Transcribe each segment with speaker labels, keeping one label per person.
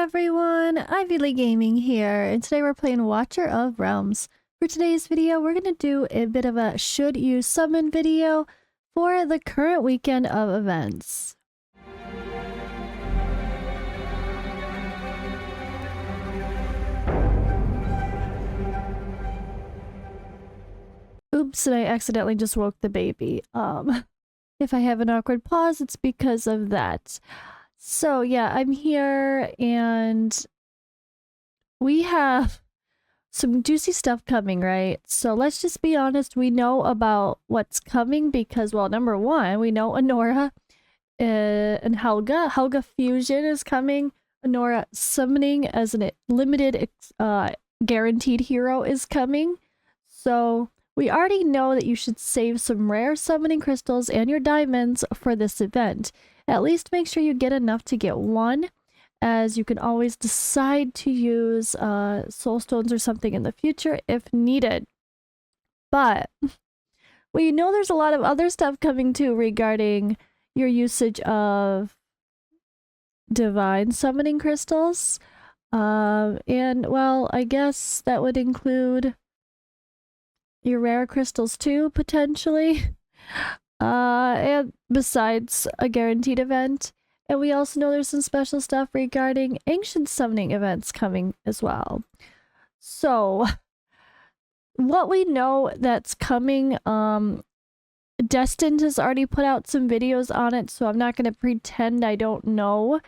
Speaker 1: everyone, Ivy Lee Gaming here, and today we're playing Watcher of Realms. For today's video, we're going to do a bit of a should you summon video for the current weekend of events. Oops, and I accidentally just woke the baby. If I have an awkward pause, it's because of that. So yeah, I'm here and we have some juicy stuff coming, right? So let's just be honest, we know about what's coming because, well, number one, we know Anora and Helga. Helga Fusion is coming. Anora Summoning as a limited guaranteed hero is coming. So we already know that you should save some rare summoning crystals and your diamonds for this event. At least make sure you get enough to get one, as you can always decide to use soul stones or something in the future if needed. But we know there's a lot of other stuff coming too regarding your usage of divine summoning crystals. And well, I guess that would include your rare crystals too, potentially. And besides a guaranteed event. And we also know there's some special stuff regarding ancient summoning events coming as well. So, what we know that's coming, Destined has already put out some videos on it, so I'm not going to pretend I don't know.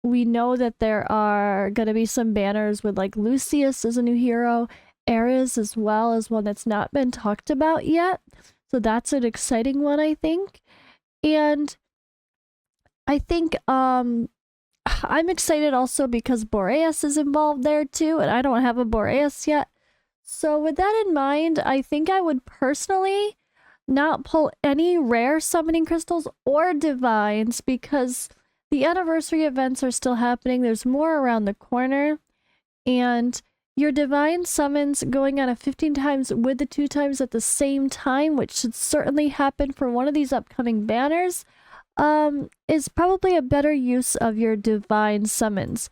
Speaker 1: We know that there are going to be some banners with like Lucius as a new hero, Ares as well as one that's not been talked about yet. So that's an exciting one, I think. And I think I'm excited also because Boreas is involved there too, and I don't have a Boreas yet. So with that in mind, I think I would personally not pull any rare summoning crystals or divines because the anniversary events are still happening. There's more around the corner, and your divine summons going on a 15 times with the 2 times at the same time, which should certainly happen for one of these upcoming banners, is probably a better use of your divine summons.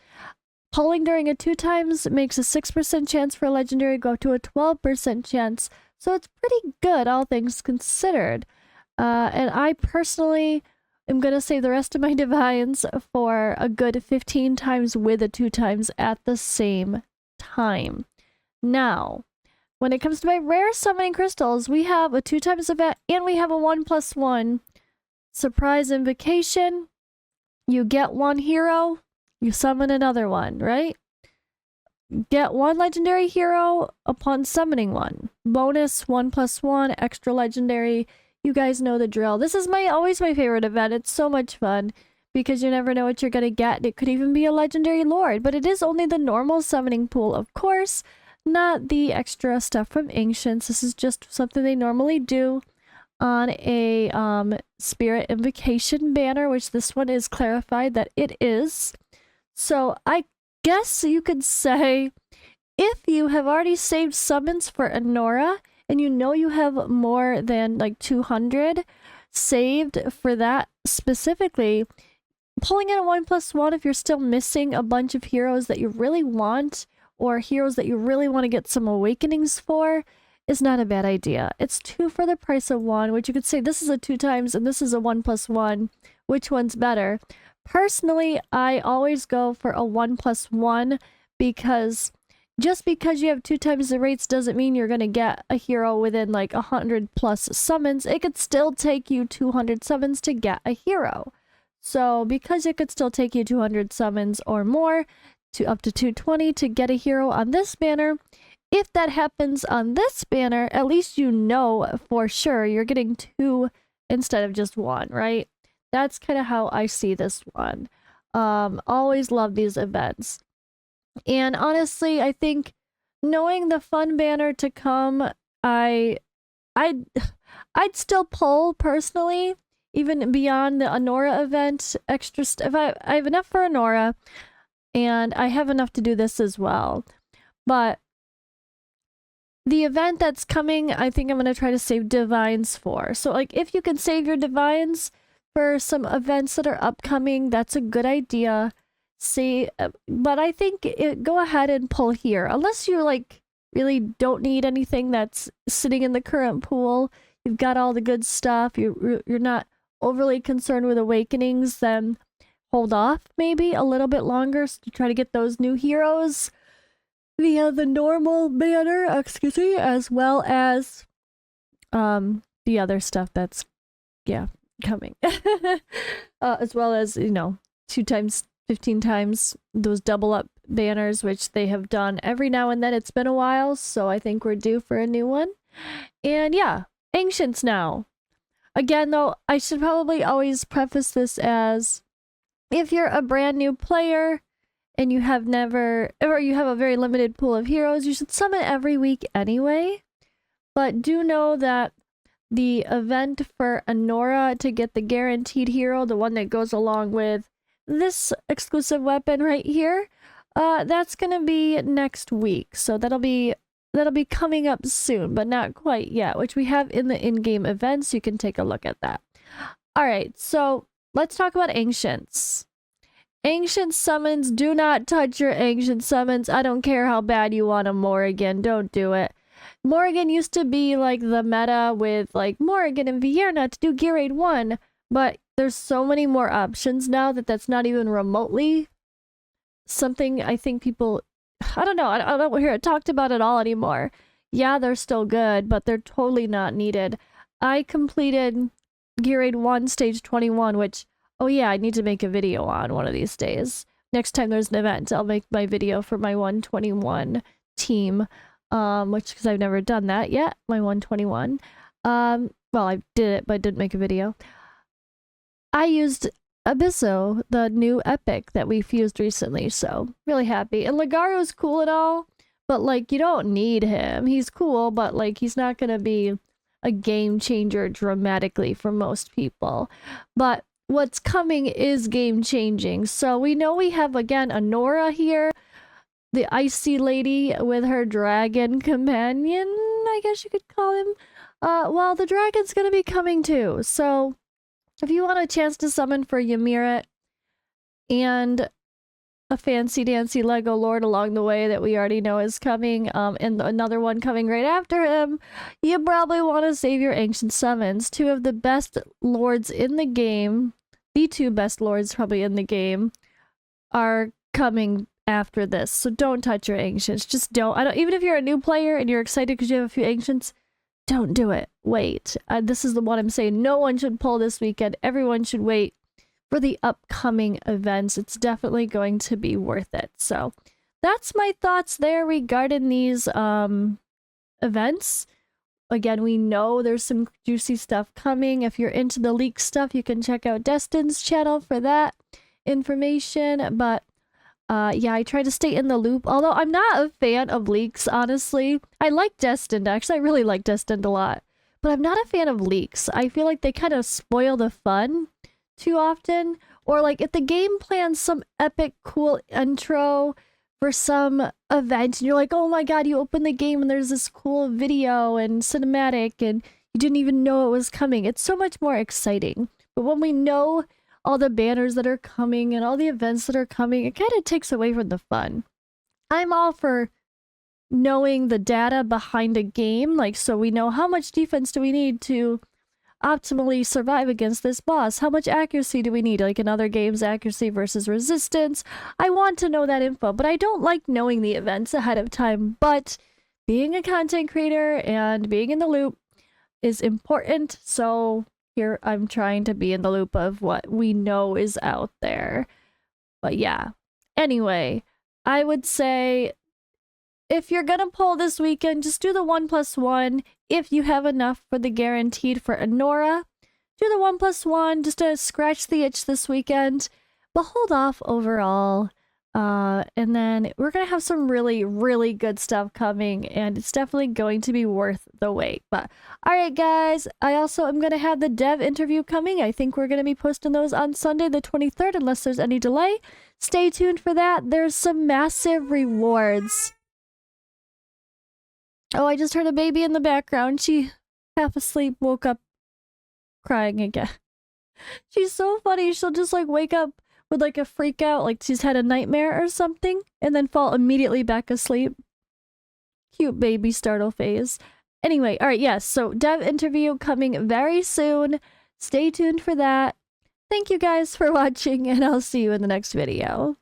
Speaker 1: Pulling during a 2 times makes a 6% chance for a legendary go up to a 12% chance, so it's pretty good, all things considered. And I personally am going to save the rest of my divines for a good 15 times with a 2 times at the same time. Now, when it comes to my rare summoning crystals, we have a 2 times event and we have a 1+1 surprise invocation. You get one hero, you summon another one, right? Get one legendary hero upon summoning one. Bonus 1+1 extra legendary. You guys know the drill. This is always my favorite event. It's so much fun because you never know what you're going to get. It could even be a legendary lord, but it is only the normal summoning pool, of course, not the extra stuff from Ancients. This is just something they normally do on a spirit invocation banner, which this one is clarified that it is. So I guess you could say if you have already saved summons for Anora and you know you have more than like 200 saved for that specifically, pulling in a 1+1 if you're still missing a bunch of heroes that you really want or heroes that you really want to get some awakenings for is not a bad idea. It's 2 for the price of 1, which you could say this is a 2 times and this is a 1+1. Which one's better? Personally, I always go for a 1+1 because just because you have 2 times the rates doesn't mean you're going to get a hero within like 100+ summons. It could still take you 200 summons to get a hero. So because it could still take you 200 summons or more to up to 220 to get a hero on this banner, if that happens on this banner, at least you know for sure you're getting 2 instead of just 1, right? That's kind of how I see this one. Always love these events. And honestly, I think knowing the fun banner to come, I'd still pull personally, even beyond the Anora event, extra if I have enough for Anora, and I have enough to do this as well. But the event that's coming, I think I'm going to try to save divines for. So like if you can save your divines for some events that are upcoming, that's a good idea. see, but I think go ahead and pull here. Unless you like really don't need anything that's sitting in the current pool. You've got all the good stuff. You're not overly concerned with awakenings, then hold off maybe a little bit longer to try to get those new heroes via the normal banner, excuse me, as well as the other stuff that's coming. As well as, 2 times 15 times those double up banners, which they have done every now and then. It's been a while, so I think we're due for a new one. And yeah, Ancients now. Again, though, I should probably always preface this as, if you're a brand new player and you have never, or you have a very limited pool of heroes, you should summon every week anyway. But do know that the event for Anora to get the guaranteed hero, the one that goes along with this exclusive weapon right here, that's gonna be next week. So that'll be coming up soon, but not quite yet, which we have in the in-game events. You can take a look at that. All right, so let's talk about Ancients. Ancient summons, do not touch your Ancient summons. I don't care how bad you want a Morrigan, don't do it. Morrigan used to be like the meta with like Morrigan and Vierna to do Gear Raid 1, but there's so many more options now that that's not even remotely something I think people, I don't know, I don't hear it talked about at all anymore. Yeah, they're still good, but they're totally not needed. I completed Gear Raid 1 stage 21, which, oh yeah, I need to make a video on one of these days. Next time there's an event, I'll make my video for my 121 team, which, because I've never done that yet, my 121. Well, I did it, but I didn't make a video. I used Abysso, the new epic that we fused recently, so really happy. And Legaro's cool and all, but like, you don't need him. He's cool, but like, he's not gonna be a game changer dramatically for most people. But what's coming is game changing. So we know we have, again, Anora here, the icy lady with her dragon companion, I guess you could call him. Well, the dragon's gonna be coming too, so if you want a chance to summon for Ymir and a fancy dancy Lego Lord along the way that we already know is coming, and another one coming right after him, you probably want to save your Ancient Summons. 2 of the best lords in the game, the 2 best lords probably in the game, are coming after this. So don't touch your Ancients. Just don't. Even if you're a new player and you're excited because you have a few Ancients, don't do it. Wait. This is the one I'm saying no one should pull this weekend. Everyone should wait for the upcoming events. It's definitely going to be worth it. So that's my thoughts there regarding these events. Again, we know there's some juicy stuff coming. If you're into the leak stuff, you can check out Destin's channel for that information. But yeah, I try to stay in the loop, although I'm not a fan of leaks, honestly. I like Destined, actually. I really like Destined a lot. But I'm not a fan of leaks. I feel like they kind of spoil the fun too often. Or like if the game plans some epic cool intro for some event, and you're like, oh my god, you open the game and there's this cool video and cinematic and you didn't even know it was coming. It's so much more exciting. But when we know all the banners that are coming and all the events that are coming, it kind of takes away from the fun. I'm all for knowing the data behind a game, like, so we know how much defense do we need to optimally survive against this boss? How much accuracy do we need? Like in other games, accuracy versus resistance. I want to know that info, but I don't like knowing the events ahead of time. But being a content creator and being in the loop is important, so here I'm trying to be in the loop of what we know is out there. But yeah, anyway, I would say if you're gonna pull this weekend, just do the 1+1. If you have enough for the guaranteed for Anora, do the 1+1 just to scratch the itch this weekend, but hold off overall. And then we're gonna have some really, really good stuff coming, and it's definitely going to be worth the wait. But all right, guys, I also am gonna have the dev interview coming. I think we're gonna be posting those on Sunday the 23rd, unless there's any delay. Stay tuned for that. There's some massive rewards. Oh, I just heard a baby in the background. She, half asleep, woke up crying again. She's so funny. She'll just like wake up would like a freak out, like she's had a nightmare or something, and then fall immediately back asleep. Cute baby startle phase. Anyway, all right, yes, so dev interview coming very soon. Stay tuned for that. Thank you guys for watching, and I'll see you in the next video.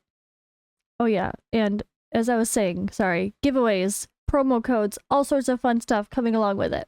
Speaker 1: Oh yeah, and as I was saying, sorry, giveaways, promo codes, all sorts of fun stuff coming along with it.